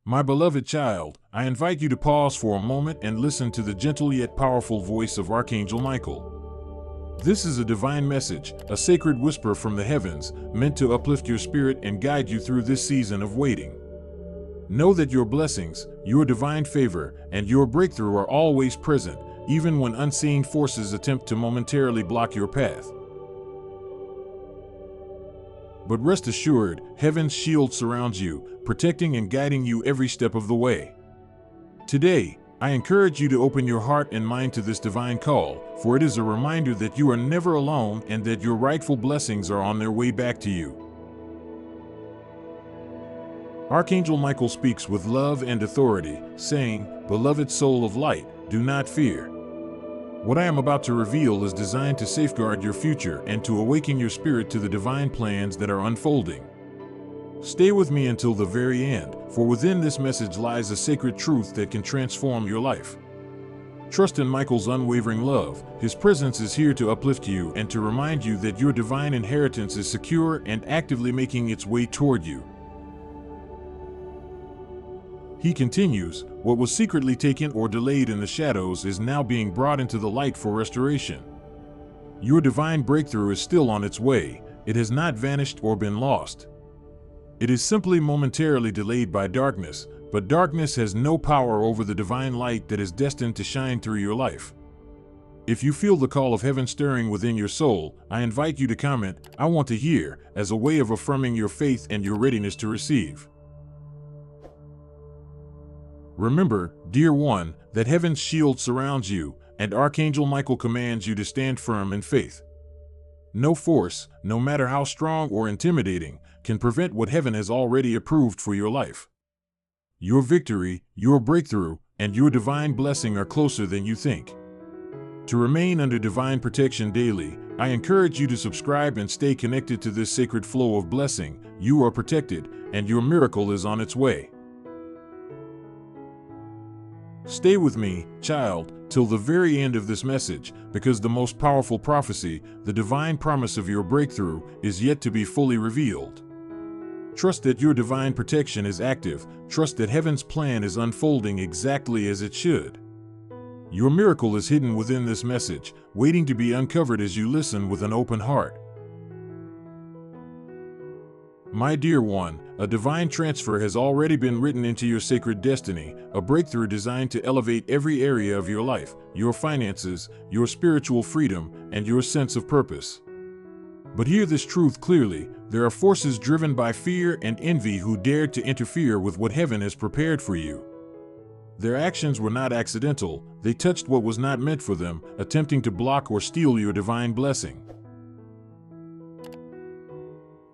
My beloved child, I invite you to pause for a moment and listen to the gentle yet powerful voice of Archangel Michael. This is a divine message, a sacred whisper from the heavens, meant to uplift your spirit and guide you through this season of waiting. Know that your blessings, your divine favor, and your breakthrough are always present, even when unseen forces attempt to momentarily block your path. But rest assured, heaven's shield surrounds you, protecting and guiding you every step of the way. Today, I encourage you to open your heart and mind to this divine call, for it is a reminder that you are never alone and that your rightful blessings are on their way back to you. Archangel Michael speaks with love and authority, saying, "Beloved soul of light, do not fear. What I am about to reveal is designed to safeguard your future and to awaken your spirit to the divine plans that are unfolding. Stay with me until the very end, for within this message lies a sacred truth that can transform your life. Trust in Michael's unwavering love. His presence is here to uplift you and to remind you that your divine inheritance is secure and actively making its way toward you." He continues, "What was secretly taken or delayed in the shadows is now being brought into the light for restoration. Your divine breakthrough is still on its way. It has not vanished or been lost. It is simply momentarily delayed by darkness, but darkness has no power over the divine light that is destined to shine through your life." If you feel the call of heaven stirring within your soul, I invite you to comment, "I want to hear," as a way of affirming your faith and your readiness to receive. Remember, dear one, that heaven's shield surrounds you, and Archangel Michael commands you to stand firm in faith. No force, no matter how strong or intimidating, can prevent what heaven has already approved for your life. Your victory, your breakthrough, and your divine blessing are closer than you think. To remain under divine protection daily, I encourage you to subscribe and stay connected to this sacred flow of blessing. You are protected, and your miracle is on its way. Stay with me, child, till the very end of this message, because the most powerful prophecy, the divine promise of your breakthrough, is yet to be fully revealed. Trust that your divine protection is active. Trust that heaven's plan is unfolding exactly as it should. Your miracle is hidden within this message, waiting to be uncovered as you listen with an open heart. My dear one, a divine transfer has already been written into your sacred destiny, a breakthrough designed to elevate every area of your life, your finances, your spiritual freedom, and your sense of purpose. But hear this truth clearly: there are forces driven by fear and envy who dared to interfere with what heaven has prepared for you. Their actions were not accidental. They touched what was not meant for them, attempting to block or steal your divine blessing.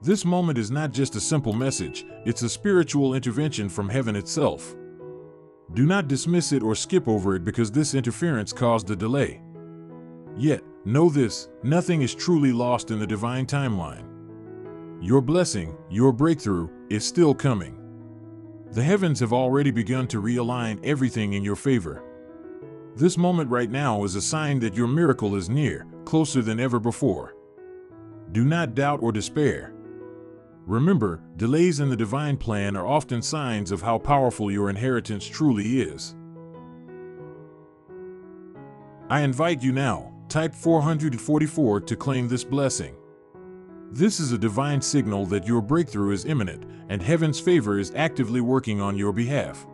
This moment is not just a simple message, it's a spiritual intervention from heaven itself. Do not dismiss it or skip over it because this interference caused a delay. Yet, know this: nothing is truly lost in the divine timeline. Your blessing, your breakthrough, is still coming. The heavens have already begun to realign everything in your favor. This moment right now is a sign that your miracle is near, closer than ever before. Do not doubt or despair. Remember, delays in the divine plan are often signs of how powerful your inheritance truly is. I invite you now, type 444 to claim this blessing. This is a divine signal that your breakthrough is imminent, and heaven's favor is actively working on your behalf.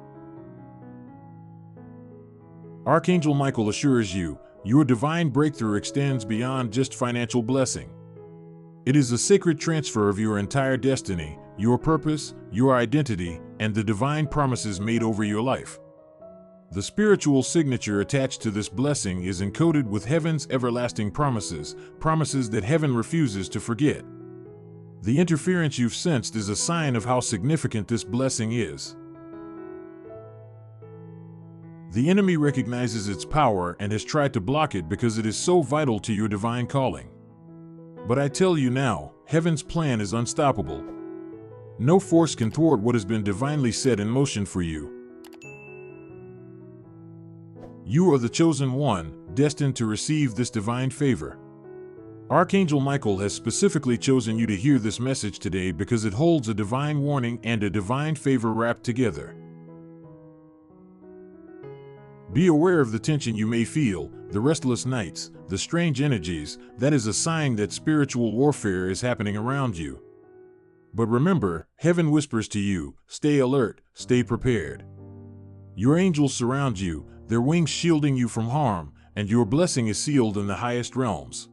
Archangel Michael assures you, your divine breakthrough extends beyond just financial blessing. It is a sacred transfer of your entire destiny, your purpose, your identity, and the divine promises made over your life. The spiritual signature attached to this blessing is encoded with heaven's everlasting promises, promises that heaven refuses to forget. The interference you've sensed is a sign of how significant this blessing is. The enemy recognizes its power and has tried to block it because it is so vital to your divine calling. But I tell you now, heaven's plan is unstoppable. No force can thwart what has been divinely set in motion for you. You are the chosen one, destined to receive this divine favor. Archangel Michael has specifically chosen you to hear this message today because it holds a divine warning and a divine favor wrapped together. Be aware of the tension you may feel, the restless nights, the strange energies. That is a sign that spiritual warfare is happening around you. But remember, heaven whispers to you, stay alert, stay prepared. Your angels surround you, their wings shielding you from harm, and your blessing is sealed in the highest realms.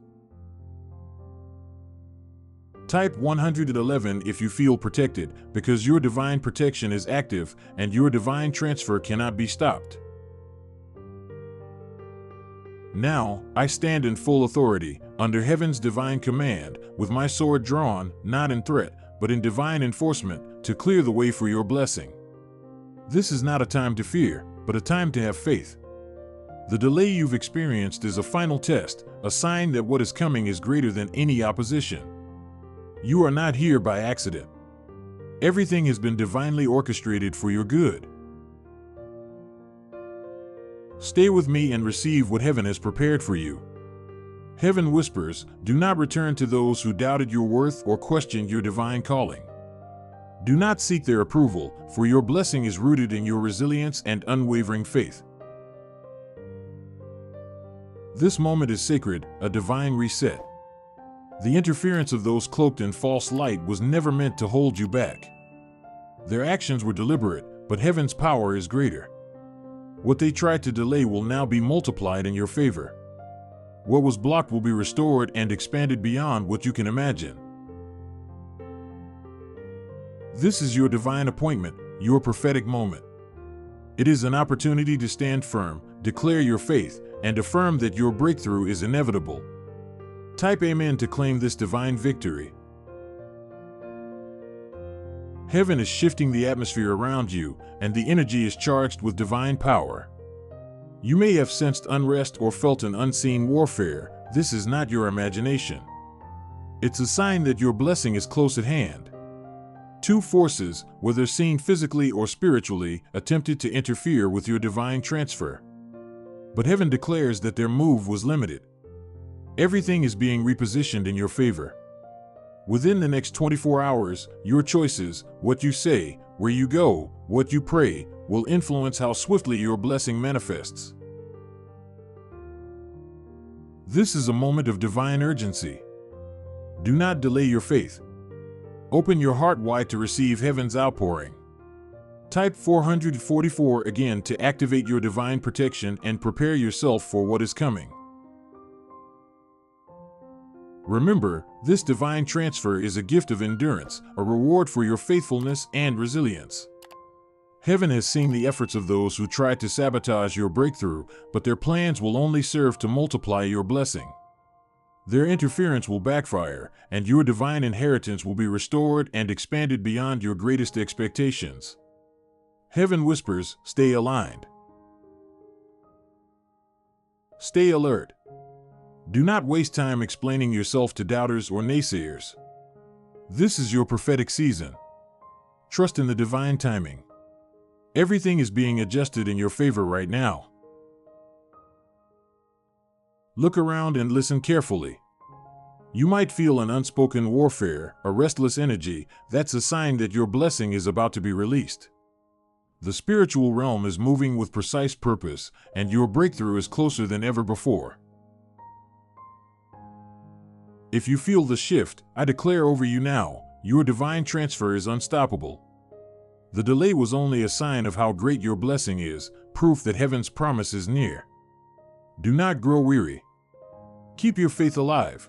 Type 111 if you feel protected, because your divine protection is active and your divine transfer cannot be stopped. Now, I stand in full authority, under heaven's divine command, with my sword drawn, not in threat, but in divine enforcement, to clear the way for your blessing. This is not a time to fear, but a time to have faith. The delay you've experienced is a final test, a sign that what is coming is greater than any opposition. You are not here by accident. Everything has been divinely orchestrated for your good. Stay with me and receive what heaven has prepared for you. Heaven whispers, do not return to those who doubted your worth or questioned your divine calling. Do not seek their approval, for your blessing is rooted in your resilience and unwavering faith. This moment is sacred, a divine reset. The interference of those cloaked in false light was never meant to hold you back. Their actions were deliberate, but heaven's power is greater. What they tried to delay will now be multiplied in your favor. What was blocked will be restored and expanded beyond what you can imagine. This is your divine appointment, your prophetic moment. It is an opportunity to stand firm, declare your faith, and affirm that your breakthrough is inevitable. Type Amen to claim this divine victory. Heaven is shifting the atmosphere around you, and the energy is charged with divine power. You may have sensed unrest or felt an unseen warfare. This is not your imagination. It's a sign that your blessing is close at hand. Two forces, whether seen physically or spiritually, attempted to interfere with your divine transfer. But heaven declares that their move was limited. Everything is being repositioned in your favor. Within the next 24 hours, your choices, what you say, where you go, what you pray, will influence how swiftly your blessing manifests. This is a moment of divine urgency. Do not delay your faith. Open your heart wide to receive heaven's outpouring. Type 444 again to activate your divine protection and prepare yourself for what is coming. Remember, this divine transfer is a gift of endurance, a reward for your faithfulness and resilience. Heaven has seen the efforts of those who tried to sabotage your breakthrough, but their plans will only serve to multiply your blessing. Their interference will backfire, and your divine inheritance will be restored and expanded beyond your greatest expectations. Heaven whispers, stay aligned. Stay alert. Do not waste time explaining yourself to doubters or naysayers. This is your prophetic season. Trust in the divine timing. Everything is being adjusted in your favor right now. Look around and listen carefully. You might feel an unspoken warfare, a restless energy. That's a sign that your blessing is about to be released. The spiritual realm is moving with precise purpose, and your breakthrough is closer than ever before. If you feel the shift, I declare over you now, your divine transfer is unstoppable. The delay was only a sign of how great your blessing is, proof that heaven's promise is near. Do not grow weary. Keep your faith alive.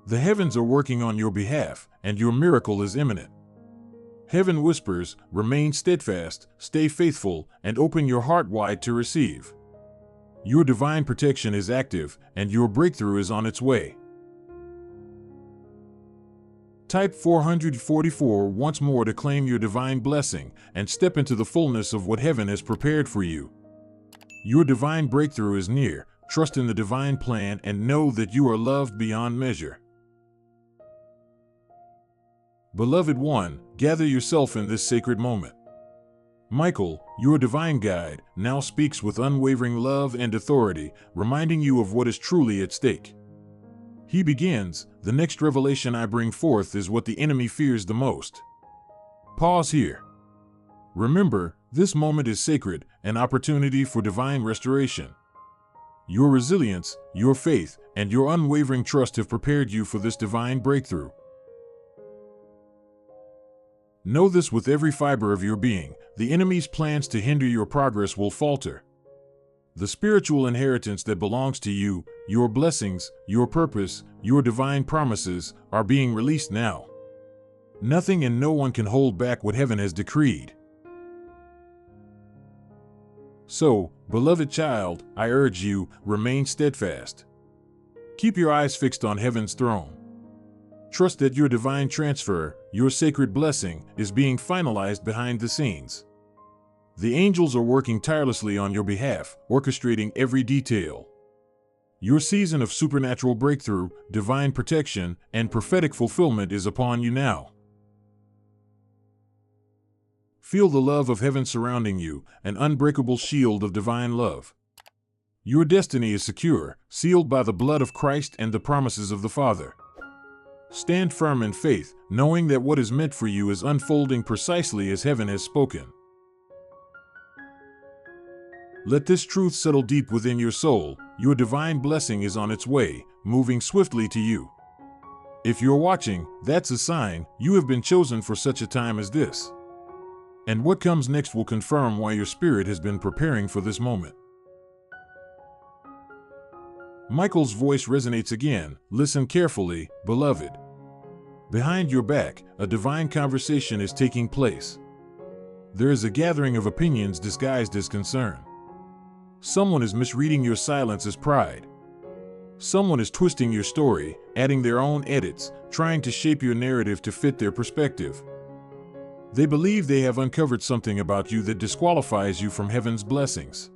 The heavens are working on your behalf, and your miracle is imminent. Heaven whispers, remain steadfast, stay faithful, and open your heart wide to receive. Your divine protection is active, and your breakthrough is on its way. Type 444 once more to claim your divine blessing and step into the fullness of what heaven has prepared for you. Your divine breakthrough is near. Trust in the divine plan and know that you are loved beyond measure. Beloved one, gather yourself in this sacred moment. Michael, your divine guide, now speaks with unwavering love and authority, reminding you of what is truly at stake. He begins, the next revelation I bring forth is what the enemy fears the most. Pause here. Remember, this moment is sacred, an opportunity for divine restoration. Your resilience, your faith, and your unwavering trust have prepared you for this divine breakthrough. Know this with every fiber of your being: the enemy's plans to hinder your progress will falter. The spiritual inheritance that belongs to you, your blessings, your purpose, your divine promises, are being released now. Nothing and no one can hold back what heaven has decreed. So, beloved child, I urge you, remain steadfast. Keep your eyes fixed on heaven's throne. Trust that your divine transfer, your sacred blessing, is being finalized behind the scenes. The angels are working tirelessly on your behalf, orchestrating every detail. Your season of supernatural breakthrough, divine protection, and prophetic fulfillment is upon you now. Feel the love of heaven surrounding you, an unbreakable shield of divine love. Your destiny is secure, sealed by the blood of Christ and the promises of the Father. Stand firm in faith, knowing that what is meant for you is unfolding precisely as heaven has spoken. Let this truth settle deep within your soul. Your divine blessing is on its way, moving swiftly to you. If you're watching, that's a sign you have been chosen for such a time as this. And what comes next will confirm why your spirit has been preparing for this moment. Michael's voice resonates again. Listen carefully, beloved. Behind your back, a divine conversation is taking place. There is a gathering of opinions disguised as concern. Someone is misreading your silence as pride. Someone is twisting your story, adding their own edits, trying to shape your narrative to fit their perspective. They believe they have uncovered something about you that disqualifies you from heaven's blessings.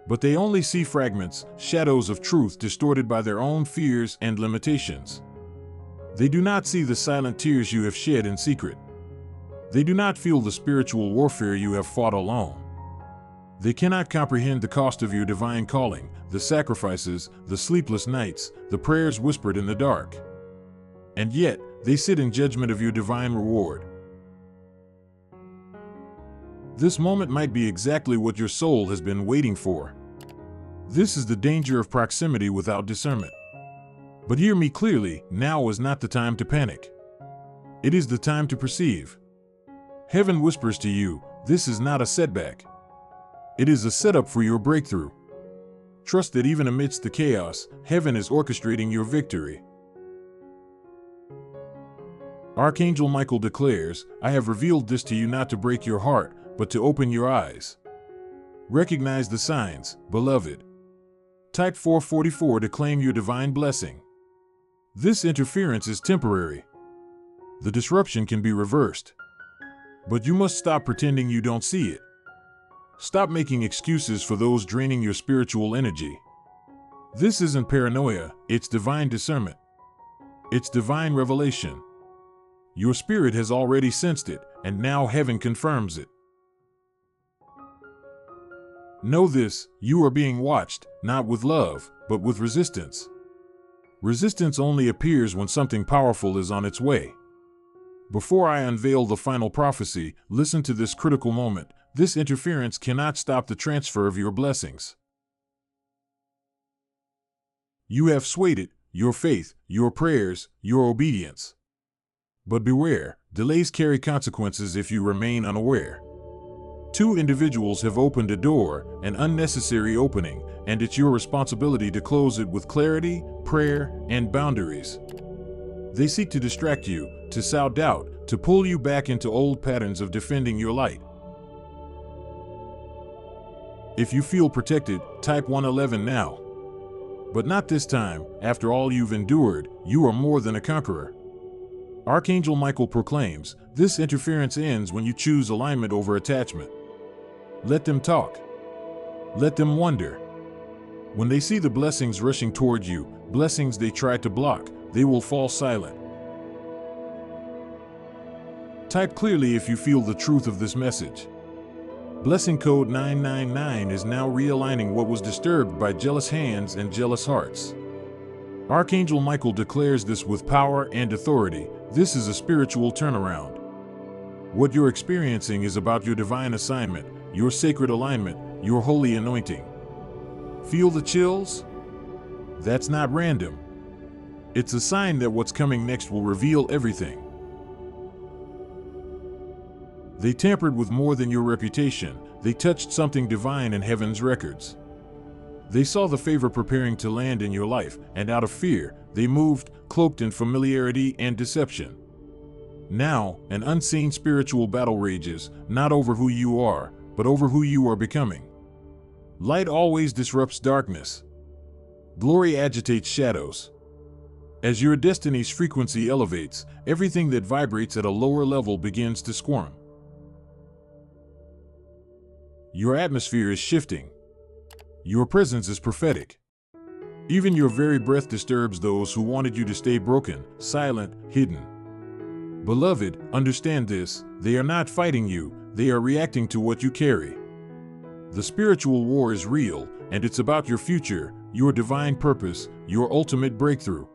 But they only see fragments, shadows of truth distorted by their own fears and limitations. They do not see the silent tears you have shed in secret. They do not feel the spiritual warfare you have fought alone. They cannot comprehend the cost of your divine calling, the sacrifices, the sleepless nights, the prayers whispered in the dark. And yet, they sit in judgment of your divine reward. This moment might be exactly what your soul has been waiting for. This is the danger of proximity without discernment. But hear me clearly, now is not the time to panic. It is the time to perceive. Heaven whispers to you, this is not a setback. It is a setup for your breakthrough. Trust that even amidst the chaos, heaven is orchestrating your victory. Archangel Michael declares, I have revealed this to you not to break your heart, but to open your eyes. Recognize the signs, beloved. Type 444 to claim your divine blessing. This interference is temporary. The disruption can be reversed. But you must stop pretending you don't see it. Stop making excuses for those draining your spiritual energy. This isn't paranoia, it's divine discernment. It's divine revelation. Your spirit has already sensed it, and now heaven confirms it. Know this, you are being watched, not with love, but with resistance. Resistance only appears when something powerful is on its way. Before I unveil the final prophecy, listen to this critical moment. This interference cannot stop the transfer of your blessings. You have swayed it, your faith, your prayers, your obedience. But beware, delays carry consequences if you remain unaware. Two individuals have opened a door, an unnecessary opening, and it's your responsibility to close it with clarity, prayer, and boundaries. They seek to distract you, to sow doubt, to pull you back into old patterns of defending your light. If you feel protected, type 111 now. But not this time. After all you've endured, you are more than a conqueror. Archangel Michael proclaims, this interference ends when you choose alignment over attachment. Let them talk. Let them wonder. When they see the blessings rushing toward you, blessings they tried to block, they will fall silent. Type clearly if you feel the truth of this message. Blessing code 999 is now realigning what was disturbed by jealous hands and jealous hearts. Archangel Michael declares this with power and authority. This is a spiritual turnaround. What you're experiencing is about your divine assignment, your sacred alignment, your holy anointing. Feel the chills? That's not random. It's a sign that what's coming next will reveal everything. They tampered with more than your reputation. They touched something divine in heaven's records. They saw the favor preparing to land in your life, and out of fear, they moved, cloaked in familiarity and deception. Now, an unseen spiritual battle rages, not over who you are, but over who you are becoming. Light always disrupts darkness. Glory agitates shadows. As your destiny's frequency elevates, everything that vibrates at a lower level begins to squirm. Your atmosphere is shifting. Your presence is prophetic. Even your very breath disturbs those who wanted you to stay broken, silent, hidden. Beloved, understand this: they are not fighting you, they are reacting to what you carry. The spiritual war is real, and it's about your future, your divine purpose, your ultimate breakthrough.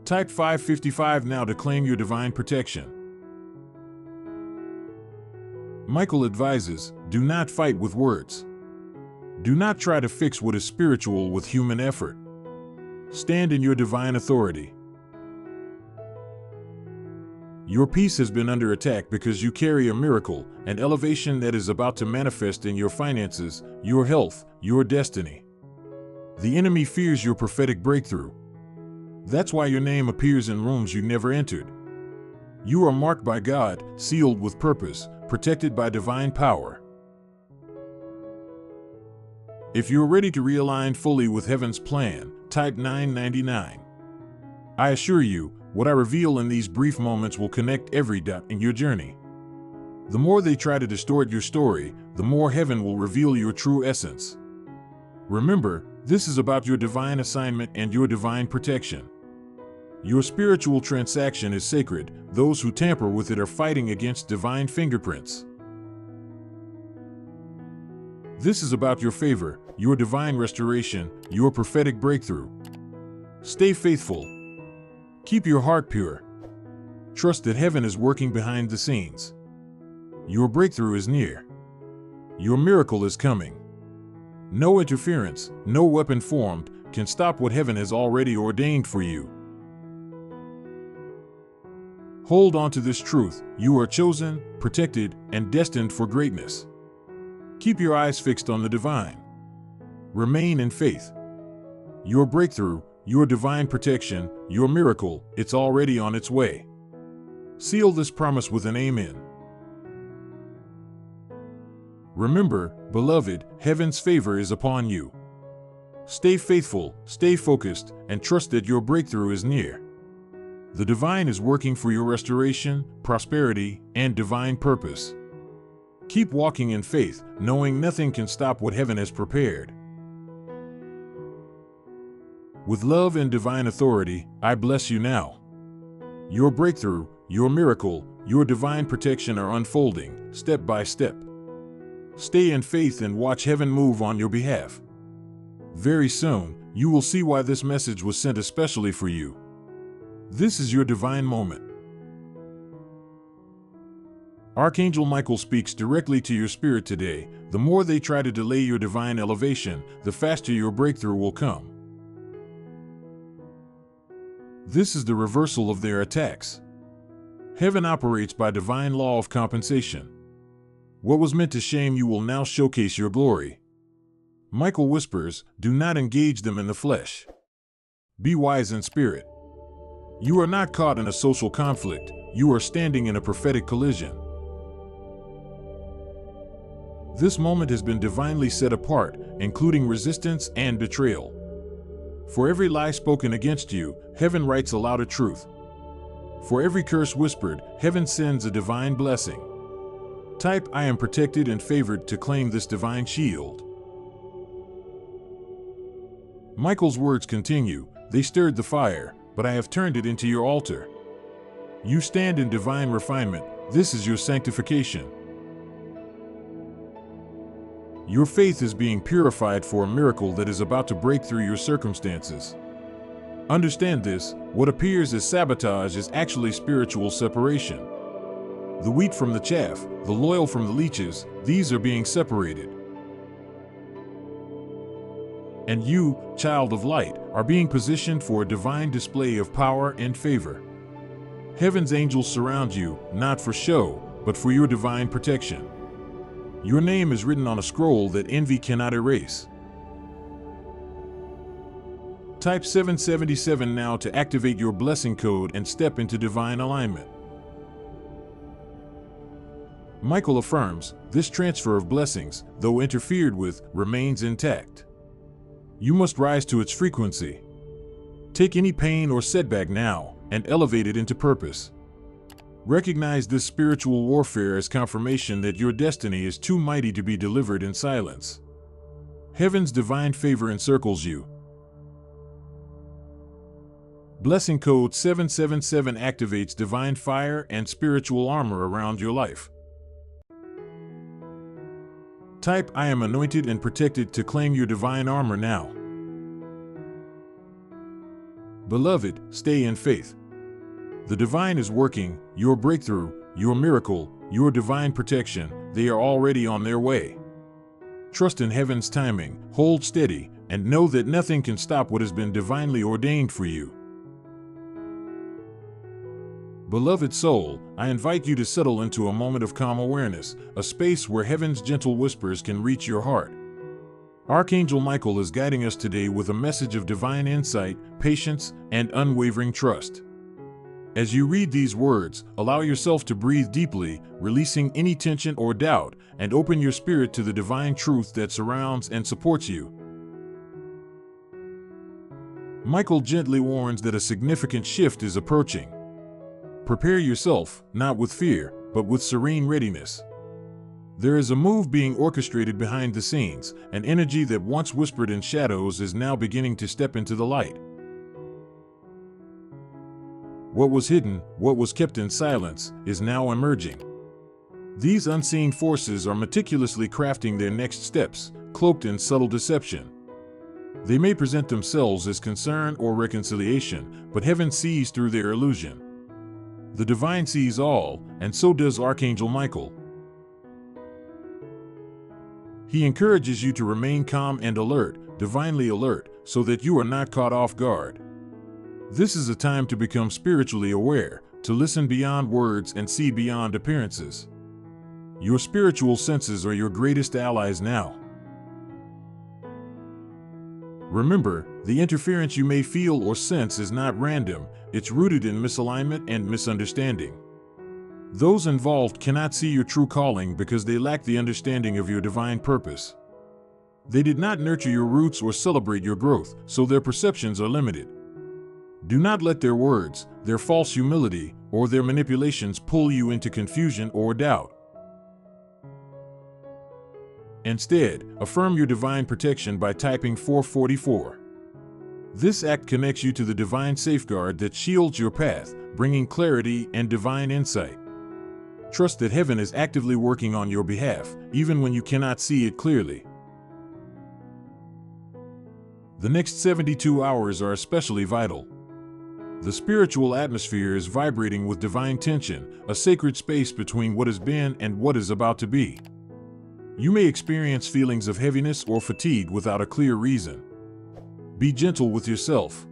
Type 555 now to claim your divine protection. Michael advises, do not fight with words. Do not try to fix what is spiritual with human effort. Stand in your divine authority. Your peace has been under attack because you carry a miracle, an elevation that is about to manifest in your finances, your health, your destiny. The enemy fears your prophetic breakthrough. That's why your name appears in rooms you never entered. You are marked by God, sealed with purpose, protected by divine power. If you're ready to realign fully with heaven's plan, type 999. I assure you, what I reveal in these brief moments will connect every dot in your journey. The more they try to distort your story, the more heaven will reveal your true essence. Remember, this is about your divine assignment and your divine protection. Your spiritual transaction is sacred. Those who tamper with it are fighting against divine fingerprints. This is about your favor, your divine restoration, your prophetic breakthrough. Stay faithful. Keep your heart pure. Trust that heaven is working behind the scenes. Your breakthrough is near. Your miracle is coming. No interference, no weapon formed, can stop what heaven has already ordained for you. Hold on to this truth: you are chosen, protected, and destined for greatness. Keep your eyes fixed on the divine. Remain in faith. Your breakthrough, your divine protection, your miracle, it's already on its way. Seal this promise with an amen. Remember, beloved, heaven's favor is upon you. Stay faithful, stay focused, and trust that your breakthrough is near. The divine is working for your restoration, prosperity, and divine purpose. Keep walking in faith, knowing nothing can stop what heaven has prepared. With love and divine authority, I bless you now. Your breakthrough, your miracle, your divine protection are unfolding, step by step. Stay in faith and watch heaven move on your behalf. Very soon, you will see why this message was sent especially for you. This is your divine moment. Archangel Michael speaks directly to your spirit today. The more they try to delay your divine elevation, the faster your breakthrough will come. This is the reversal of their attacks. Heaven operates by divine law of compensation. What was meant to shame you will now showcase your glory. Michael whispers, do not engage them in the flesh. Be wise in spirit. You are not caught in a social conflict. You are standing in a prophetic collision. This moment has been divinely set apart, including resistance and betrayal. For every lie spoken against you, heaven writes a louder truth. For every curse whispered, heaven sends a divine blessing. Type I am protected and favored to claim this divine shield. Michael's words continue, they stirred the fire, but I have turned it into your altar. You stand in divine refinement, this is your sanctification. Your faith is being purified for a miracle that is about to break through your circumstances. Understand this: what appears as sabotage is actually spiritual separation. The wheat from the chaff, the loyal from the leeches, these are being separated. And you, child of light, are being positioned for a divine display of power and favor. Heaven's angels surround you, not for show, but for your divine protection. Your name is written on a scroll that envy cannot erase. Type 777 now to activate your blessing code and step into divine alignment. Michael affirms, this transfer of blessings, though interfered with, remains intact. You must rise to its frequency. Take any pain or setback now and elevate it into purpose. Recognize this spiritual warfare as confirmation that your destiny is too mighty to be delivered in silence. Heaven's divine favor encircles you. Blessing code 777 activates divine fire and spiritual armor around your life. Type I am anointed and protected to claim your divine armor now. Beloved, stay in faith. The divine is working, your breakthrough, your miracle, your divine protection, they are already on their way. Trust in heaven's timing, hold steady, and know that nothing can stop what has been divinely ordained for you. Beloved soul, I invite you to settle into a moment of calm awareness, a space where heaven's gentle whispers can reach your heart. Archangel Michael is guiding us today with a message of divine insight, patience, and unwavering trust. As you read these words, allow yourself to breathe deeply, releasing any tension or doubt, and open your spirit to the divine truth that surrounds and supports you. Michael gently warns that a significant shift is approaching. Prepare yourself, not with fear, but with serene readiness. There is a move being orchestrated behind the scenes, an energy that once whispered in shadows is now beginning to step into the light. What was hidden, what was kept in silence, is now emerging. These unseen forces are meticulously crafting their next steps, cloaked in subtle deception. They may present themselves as concern or reconciliation, but heaven sees through their illusion. The divine sees all, and so does Archangel Michael. He encourages you to remain calm and alert, divinely alert, so that you are not caught off guard. This is a time to become spiritually aware, to listen beyond words and see beyond appearances. Your spiritual senses are your greatest allies now. Remember, the interference you may feel or sense is not random, it's rooted in misalignment and misunderstanding. Those involved cannot see your true calling because they lack the understanding of your divine purpose. They did not nurture your roots or celebrate your growth, so their perceptions are limited. Do not let their words, their false humility, or their manipulations pull you into confusion or doubt. Instead, affirm your divine protection by typing 444. This act connects you to the divine safeguard that shields your path, bringing clarity and divine insight. Trust that heaven is actively working on your behalf, even when you cannot see it clearly. The next 72 hours are especially vital. The spiritual atmosphere is vibrating with divine tension, a sacred space between what has been and what is about to be. You may experience feelings of heaviness or fatigue without a clear reason. Be gentle with yourself.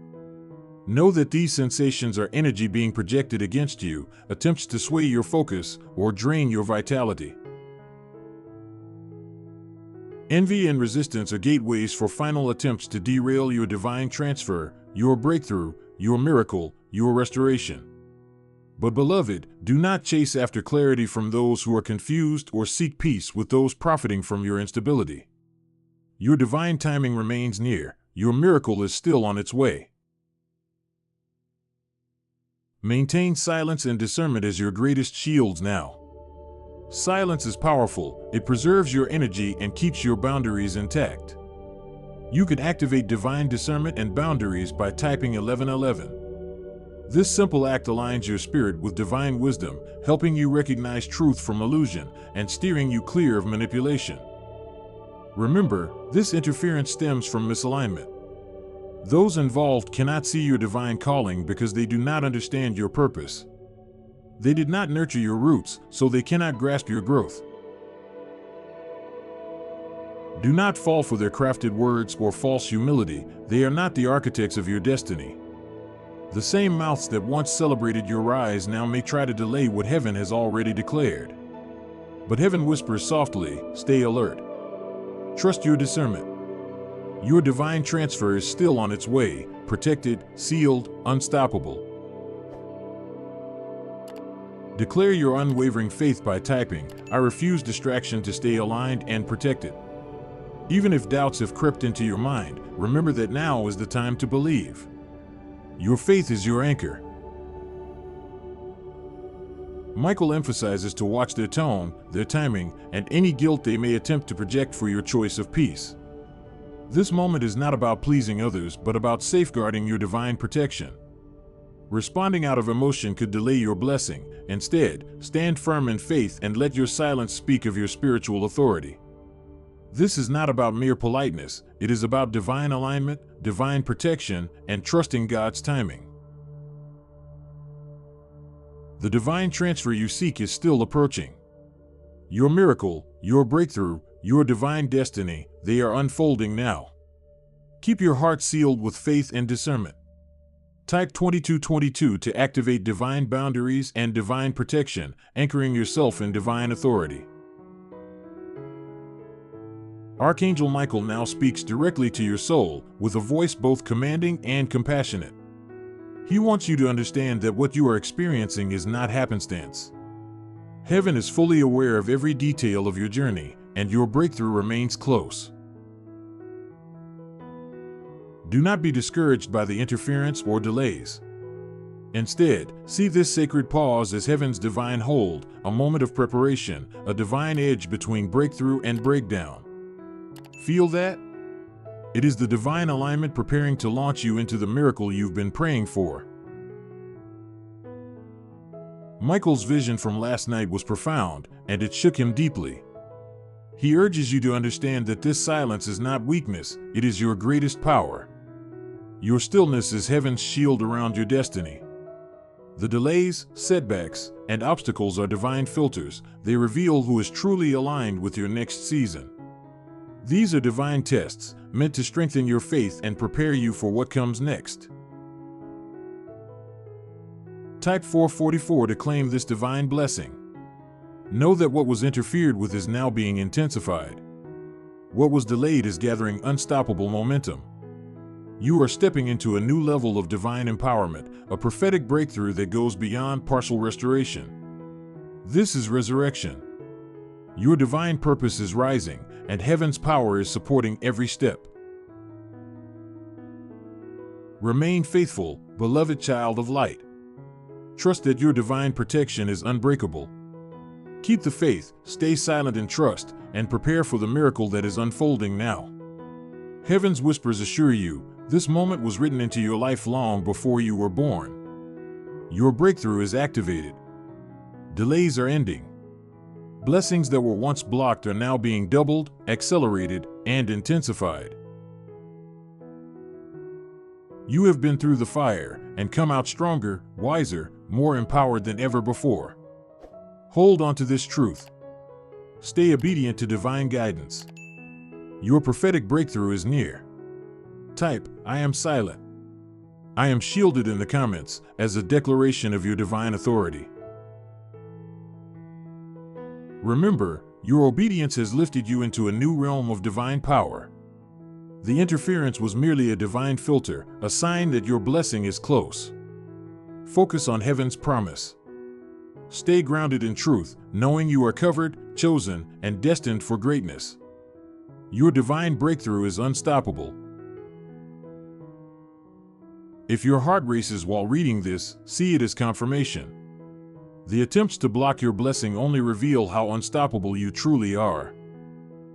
Know that these sensations are energy being projected against you, attempts to sway your focus or drain your vitality. Envy and resistance are gateways for final attempts to derail your divine transfer, your breakthrough, your miracle, your restoration. But beloved, do not chase after clarity from those who are confused or seek peace with those profiting from your instability. Your divine timing remains near, your miracle is still on its way. Maintain silence and discernment as your greatest shields now. Silence is powerful, it preserves your energy and keeps your boundaries intact. You can activate divine discernment and boundaries by typing 1111. This simple act aligns your spirit with divine wisdom, helping you recognize truth from illusion and steering you clear of manipulation. Remember, this interference stems from misalignment. Those involved cannot see your divine calling because they do not understand your purpose. They did not nurture your roots, so they cannot grasp your growth. Do not fall for their crafted words or false humility. They are not the architects of your destiny. The same mouths that once celebrated your rise now may try to delay what heaven has already declared. But heaven whispers softly, stay alert. Trust your discernment. Your divine transfer is still on its way, protected, sealed, unstoppable. Declare your unwavering faith by typing, I refuse distraction to stay aligned and protected. Even if doubts have crept into your mind, remember that now is the time to believe. Your faith is your anchor. Michael emphasizes to watch their tone, their timing, and any guilt they may attempt to project for your choice of peace. This moment is not about pleasing others, but about safeguarding your divine protection. Responding out of emotion could delay your blessing. Instead, stand firm in faith and let your silence speak of your spiritual authority. This is not about mere politeness, it is about divine alignment, divine protection, and trusting God's timing. The divine transfer you seek is still approaching. Your miracle, your breakthrough, your divine destiny, they are unfolding now. Keep your heart sealed with faith and discernment. Type 2222 to activate divine boundaries and divine protection, anchoring yourself in divine authority. Archangel Michael now speaks directly to your soul, with a voice both commanding and compassionate. He wants you to understand that what you are experiencing is not happenstance. Heaven is fully aware of every detail of your journey, and your breakthrough remains close. Do not be discouraged by the interference or delays. Instead, see this sacred pause as heaven's divine hold, a moment of preparation, a divine edge between breakthrough and breakdown. Feel that? It is the divine alignment preparing to launch you into the miracle you've been praying for. Michael's vision from last night was profound, and it shook him deeply. He urges you to understand that this silence is not weakness, it is your greatest power. Your stillness is heaven's shield around your destiny. The delays, setbacks, and obstacles are divine filters. They reveal who is truly aligned with your next season. These are divine tests, meant to strengthen your faith and prepare you for what comes next. Type 444 to claim this divine blessing. Know that what was interfered with is now being intensified. What was delayed is gathering unstoppable momentum. You are stepping into a new level of divine empowerment, a prophetic breakthrough that goes beyond partial restoration. This is resurrection. Your divine purpose is rising, and heaven's power is supporting every step. Remain faithful, beloved child of light. Trust that your divine protection is unbreakable. Keep the faith, stay silent in trust, and prepare for the miracle that is unfolding now. Heaven's whispers assure you, this moment was written into your life long before you were born. Your breakthrough is activated. Delays are ending. Blessings that were once blocked are now being doubled, accelerated, and intensified. You have been through the fire and come out stronger, wiser, more empowered than ever before. Hold on to this truth. Stay obedient to divine guidance. Your prophetic breakthrough is near. Type, I am silent. I am shielded in the comments as a declaration of your divine authority. Remember, your obedience has lifted you into a new realm of divine power. The interference was merely a divine filter, a sign that your blessing is close. Focus on heaven's promise. Stay grounded in truth, knowing you are covered, chosen, and destined for greatness. Your divine breakthrough is unstoppable. If your heart races while reading this, see it as confirmation. The attempts to block your blessing only reveal how unstoppable you truly are.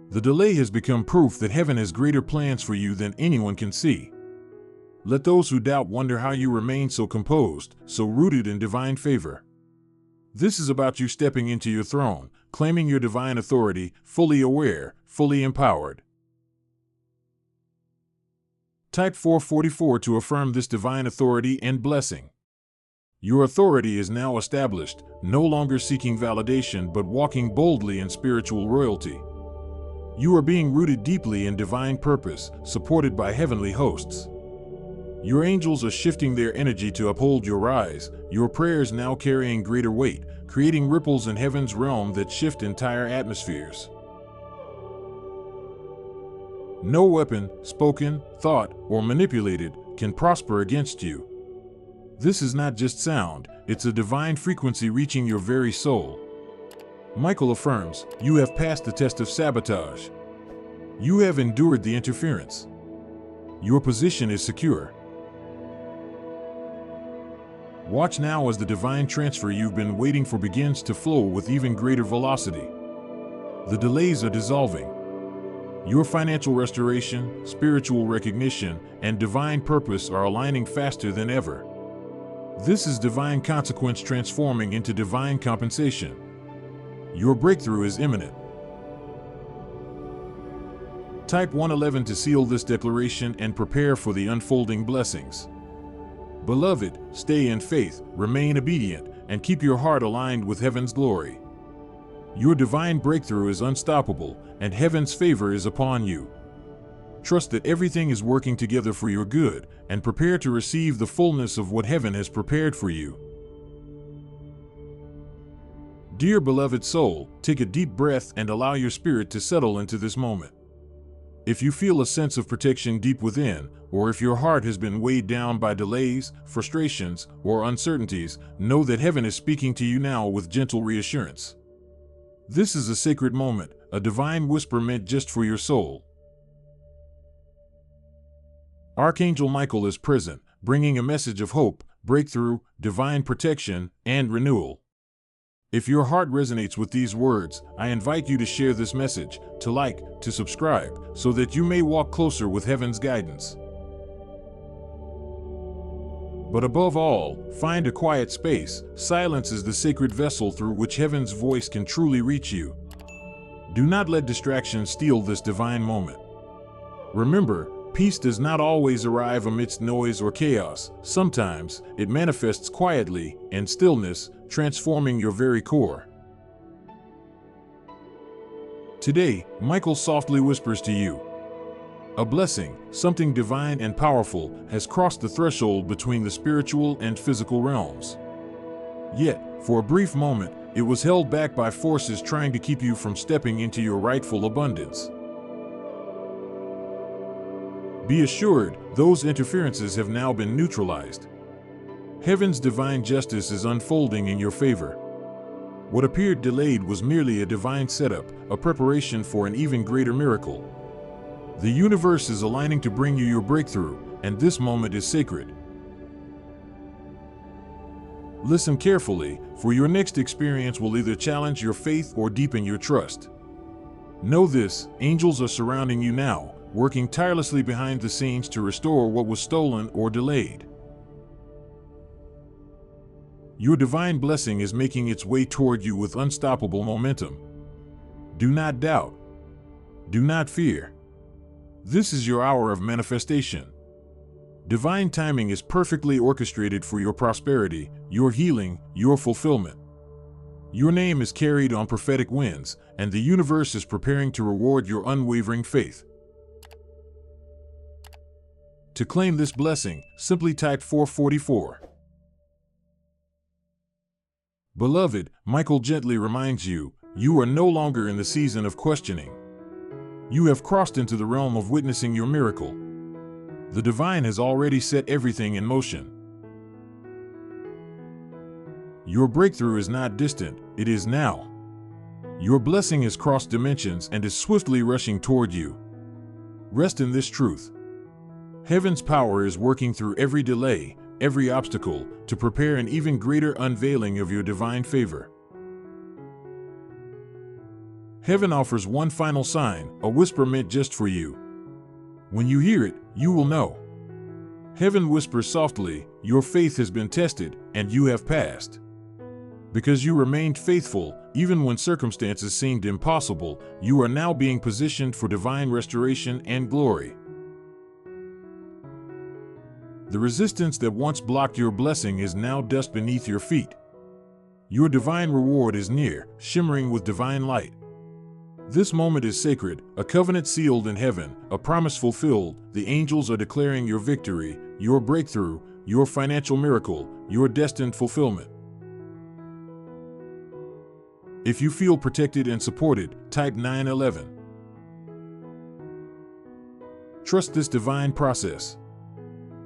The delay has become proof that heaven has greater plans for you than anyone can see. Let those who doubt wonder how you remain so composed, so rooted in divine favor. This is about you stepping into your throne, claiming your divine authority, fully aware, fully empowered. Type 444 to affirm this divine authority and blessing. Your authority is now established, no longer seeking validation but walking boldly in spiritual royalty. You are being rooted deeply in divine purpose, supported by heavenly hosts. Your angels are shifting their energy to uphold your rise, your prayers now carrying greater weight, creating ripples in heaven's realm that shift entire atmospheres. No weapon, spoken, thought, or manipulated, can prosper against you. This is not just sound, it's a divine frequency reaching your very soul. Michael affirms, you have passed the test of sabotage. You have endured the interference. Your position is secure. Watch now as the divine transfer you've been waiting for begins to flow with even greater velocity. The delays are dissolving. Your financial restoration, spiritual recognition, and divine purpose are aligning faster than ever. This is divine consequence transforming into divine compensation. Your breakthrough is imminent. Type 111 to seal this declaration and prepare for the unfolding blessings. Beloved, stay in faith, remain obedient, and keep your heart aligned with heaven's glory. Your divine breakthrough is unstoppable, and heaven's favor is upon you. Trust that everything is working together for your good, and prepare to receive the fullness of what heaven has prepared for you. Dear beloved soul, take a deep breath and allow your spirit to settle into this moment. If you feel a sense of protection deep within, or if your heart has been weighed down by delays, frustrations, or uncertainties, know that heaven is speaking to you now with gentle reassurance. This is a sacred moment, a divine whisper meant just for your soul. Archangel Michael is present, bringing a message of hope, breakthrough, divine protection, and renewal. If your heart resonates with these words, I invite you to share this message, to like, to subscribe, so that you may walk closer with heaven's guidance. But above all, find a quiet space. Silence is the sacred vessel through which heaven's voice can truly reach you. Do not let distractions steal this divine moment. Remember, peace does not always arrive amidst noise or chaos. Sometimes, it manifests quietly, in stillness, transforming your very core. Today, Michael softly whispers to you. A blessing, something divine and powerful, has crossed the threshold between the spiritual and physical realms. Yet, for a brief moment, it was held back by forces trying to keep you from stepping into your rightful abundance. Be assured, those interferences have now been neutralized. Heaven's divine justice is unfolding in your favor. What appeared delayed was merely a divine setup, a preparation for an even greater miracle. The universe is aligning to bring you your breakthrough, and this moment is sacred. Listen carefully, for your next experience will either challenge your faith or deepen your trust. Know this, angels are surrounding you now, working tirelessly behind the scenes to restore what was stolen or delayed. Your divine blessing is making its way toward you with unstoppable momentum. Do not doubt. Do not fear. This is your hour of manifestation. Divine timing is perfectly orchestrated for your prosperity, your healing, your fulfillment. Your name is carried on prophetic winds, and the universe is preparing to reward your unwavering faith. To claim this blessing, simply type 444. Beloved, Michael gently reminds you, you are no longer in the season of questioning. You have crossed into the realm of witnessing your miracle. The divine has already set everything in motion. Your breakthrough is not distant, it is now. Your blessing has crossed dimensions and is swiftly rushing toward you. Rest in this truth. Heaven's power is working through every delay, every obstacle, to prepare an even greater unveiling of your divine favor. Heaven offers one final sign, a whisper meant just for you. When you hear it, you will know. Heaven whispers softly, your faith has been tested, and you have passed. Because you remained faithful, even when circumstances seemed impossible, you are now being positioned for divine restoration and glory. The resistance that once blocked your blessing is now dust beneath your feet. Your divine reward is near, shimmering with divine light. This moment is sacred, a covenant sealed in heaven, a promise fulfilled. The angels are declaring your victory, your breakthrough, your financial miracle, your destined fulfillment. If you feel protected and supported, type 911. Trust this divine process.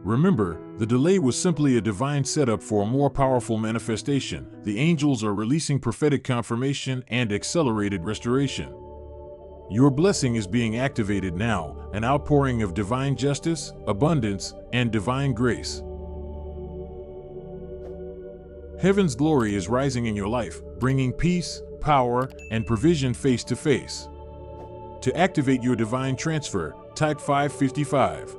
Remember, the delay was simply a divine setup for a more powerful manifestation. The angels are releasing prophetic confirmation and accelerated restoration. Your blessing is being activated now, an outpouring of divine justice, abundance, and divine grace. Heaven's glory is rising in your life, bringing peace, power, and provision face to face. To activate your divine transfer, type 555.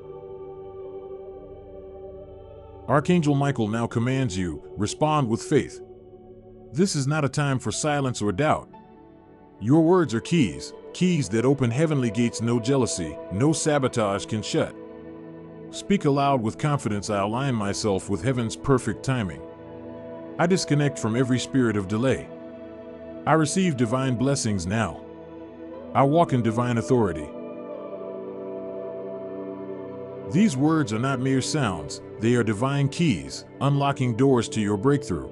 Archangel Michael now commands you, respond with faith. This is not a time for silence or doubt. Your words are keys, keys that open heavenly gates no jealousy, no sabotage can shut. Speak aloud with confidence. I align myself with heaven's perfect timing. I disconnect from every spirit of delay. I receive divine blessings now. I walk in divine authority. These words are not mere sounds, they are divine keys, unlocking doors to your breakthrough.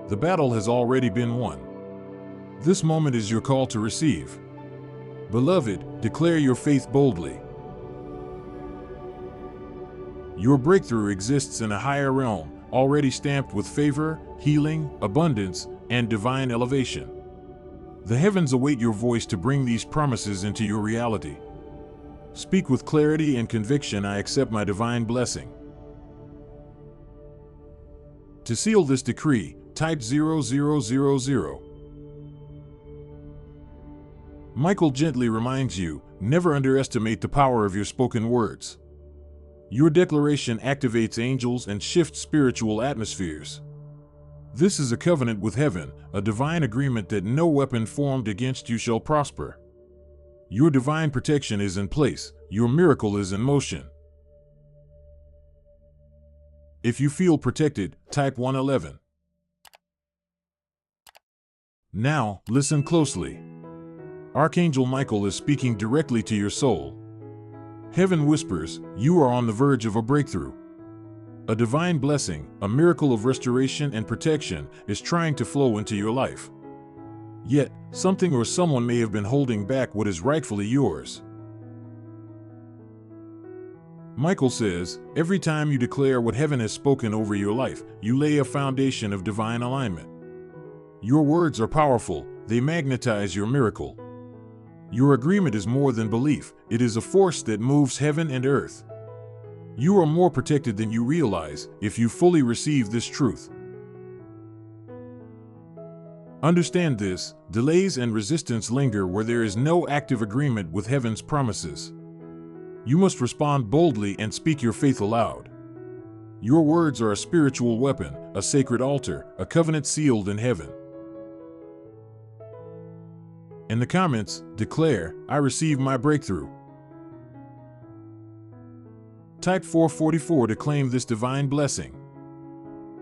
The battle has already been won. This moment is your call to receive. Beloved, declare your faith boldly. Your breakthrough exists in a higher realm, already stamped with favor, healing, abundance, and divine elevation. The heavens await your voice to bring these promises into your reality. Speak with clarity and conviction. I accept my divine blessing. To seal this decree, type 0000. Michael gently reminds you, never underestimate the power of your spoken words. Your declaration activates angels and shifts spiritual atmospheres. This is a covenant with heaven, a divine agreement that no weapon formed against you shall prosper. Your divine protection is in place, your miracle is in motion. If you feel protected, type 111. Now, listen closely. Archangel Michael is speaking directly to your soul. Heaven whispers, you are on the verge of a breakthrough. A divine blessing, a miracle of restoration and protection, is trying to flow into your life. Yet, something or someone may have been holding back what is rightfully yours. Michael says, every time you declare what heaven has spoken over your life, you lay a foundation of divine alignment. Your words are powerful, they magnetize your miracle. Your agreement is more than belief, it is a force that moves heaven and earth. You are more protected than you realize if you fully receive this truth. Understand this, delays and resistance linger where there is no active agreement with heaven's promises. You must respond boldly and speak your faith aloud. Your words are a spiritual weapon, a sacred altar, a covenant sealed in heaven. In the comments, declare, I receive my breakthrough. Type 444 to claim this divine blessing.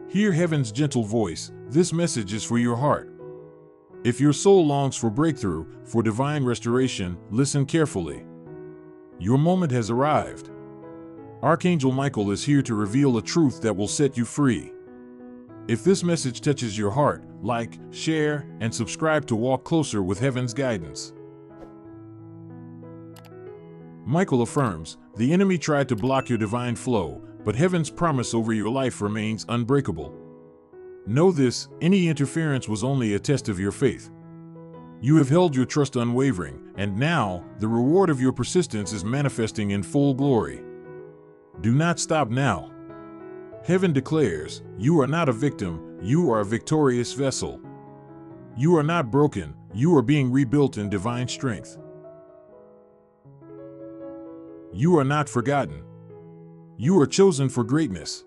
Hear heaven's gentle voice, this message is for your heart. If your soul longs for breakthrough, for divine restoration, listen carefully. Your moment has arrived. Archangel Michael is here to reveal a truth that will set you free. If this message touches your heart, like, share, and subscribe to walk closer with heaven's guidance. Michael affirms, the enemy tried to block your divine flow, but heaven's promise over your life remains unbreakable. Know this, any interference was only a test of your faith. You have held your trust unwavering, and now, the reward of your persistence is manifesting in full glory. Do not stop now. Heaven declares, you are not a victim, you are a victorious vessel. You are not broken, you are being rebuilt in divine strength. You are not forgotten. You are chosen for greatness.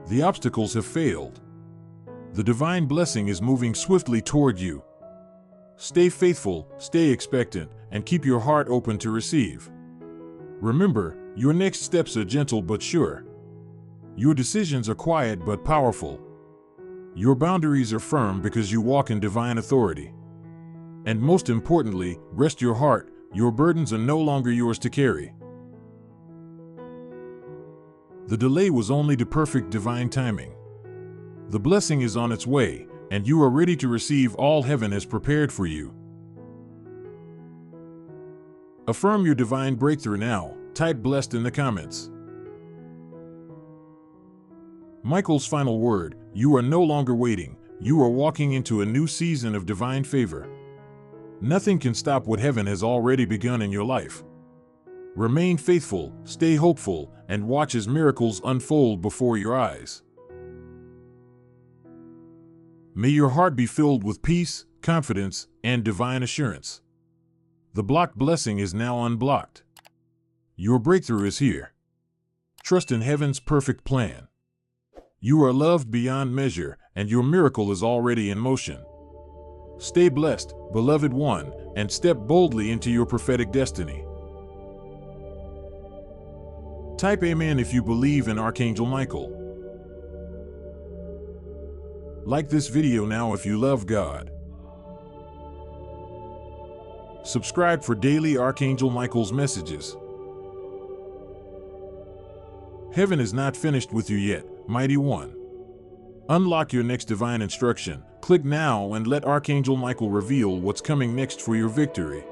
The obstacles have failed. The divine blessing is moving swiftly toward you. Stay faithful, stay expectant, and keep your heart open to receive. Remember, your next steps are gentle but sure. Your decisions are quiet but powerful. Your boundaries are firm because you walk in divine authority. And most importantly, rest your heart. Your burdens are no longer yours to carry. The delay was only to perfect divine timing. The blessing is on its way, and you are ready to receive all heaven has prepared for you. Affirm your divine breakthrough now. Type blessed in the comments. Michael's final word: you are no longer waiting. You are walking into a new season of divine favor. Nothing can stop what heaven has already begun in your life. Remain faithful, stay hopeful, and watch as miracles unfold before your eyes. May your heart be filled with peace, confidence, and divine assurance. The blocked blessing is now unblocked. Your breakthrough is here. Trust in heaven's perfect plan. You are loved beyond measure, and your miracle is already in motion. Stay blessed, beloved one, and step boldly into your prophetic destiny. Type Amen if you believe in Archangel Michael. Like this video now if you love God. Subscribe for daily Archangel Michael's messages. Heaven is not finished with you yet, mighty one. Unlock your next divine instruction. Click now and let Archangel Michael reveal what's coming next for your victory.